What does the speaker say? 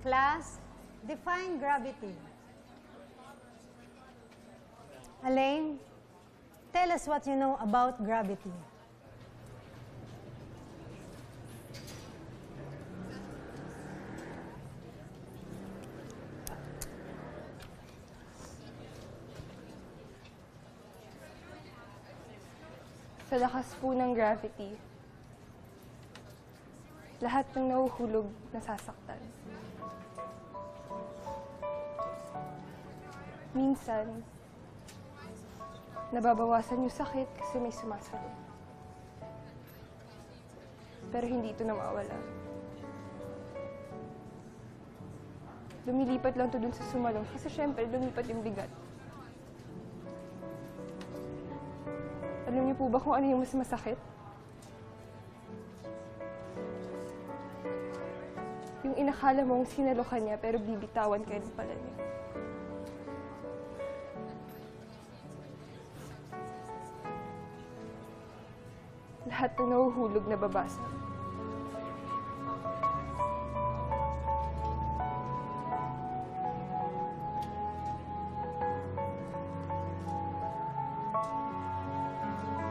Class, define gravity. Elaine, tell us what you know about gravity. Sa lakas po ng gravity, lahat ng nahuhulog nasasaktan. Minsan, nababawasan yung sakit kasi may sumasalo. Pero hindi ito nawawala. Lumilipat lang ito dun sa sumalong kasi syempre lumipat yung bigat. Alam niyo po ba kung ano yung mas masakit? Yung inakala mong sinalo ka niya pero bibitawan ka rin pala niya. Lahat ng nahuhulog na babasa.